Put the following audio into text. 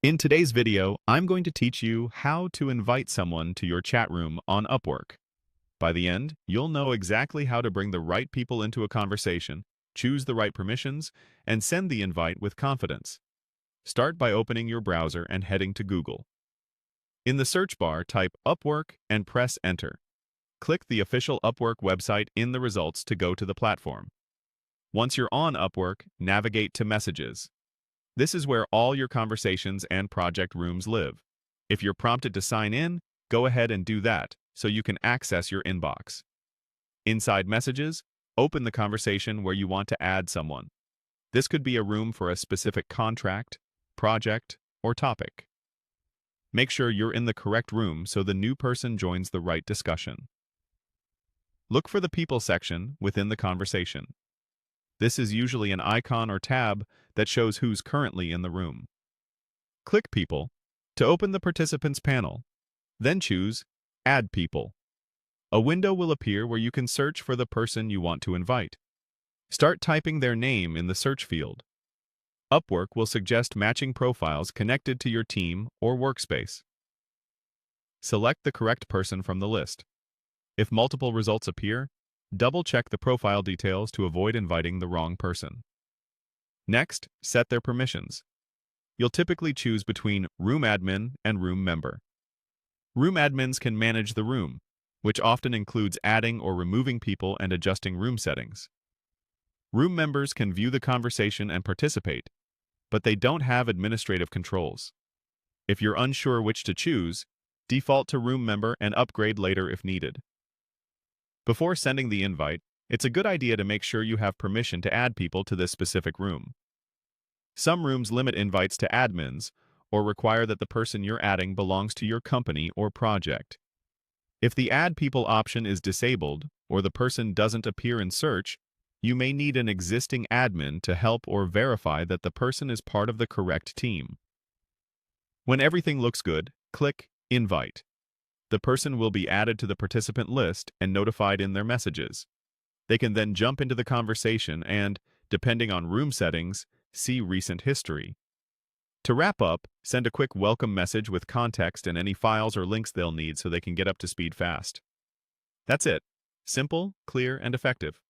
In today's video, I'm going to teach you how to invite someone to your chat room on Upwork. By the end, you'll know exactly how to bring the right people into a conversation, choose the right permissions, and send the invite with confidence. Start by opening your browser and heading to Google. In the search bar, type Upwork and press Enter. Click the official Upwork website in the results to go to the platform. Once you're on Upwork, navigate to Messages. This is where all your conversations and project rooms live. If you're prompted to sign in, go ahead and do that so you can access your inbox. Inside Messages, open the conversation where you want to add someone. This could be a room for a specific contract, project, or topic. Make sure you're in the correct room so the new person joins the right discussion. Look for the People section within the conversation. This is usually an icon or tab that shows who's currently in the room. Click People to open the participants panel. Then choose Add People. A window will appear where you can search for the person you want to invite. Start typing their name in the search field. Upwork will suggest matching profiles connected to your team or workspace. Select the correct person from the list. If multiple results appear, double-check the profile details to avoid inviting the wrong person. Next, set their permissions. You'll typically choose between Room Admin and Room Member. Room admins can manage the room, which often includes adding or removing people and adjusting room settings. Room members can view the conversation and participate, but they don't have administrative controls. If you're unsure which to choose, default to Room Member and upgrade later if needed. Before sending the invite, it's a good idea to make sure you have permission to add people to this specific room. Some rooms limit invites to admins or require that the person you're adding belongs to your company or project. If the Add People option is disabled or the person doesn't appear in search, you may need an existing admin to help or verify that the person is part of the correct team. When everything looks good, click Invite. The person will be added to the participant list and notified in their messages. They can then jump into the conversation and, depending on room settings, see recent history. To wrap up, send a quick welcome message with context and any files or links they'll need so they can get up to speed fast. That's it. Simple, clear, and effective.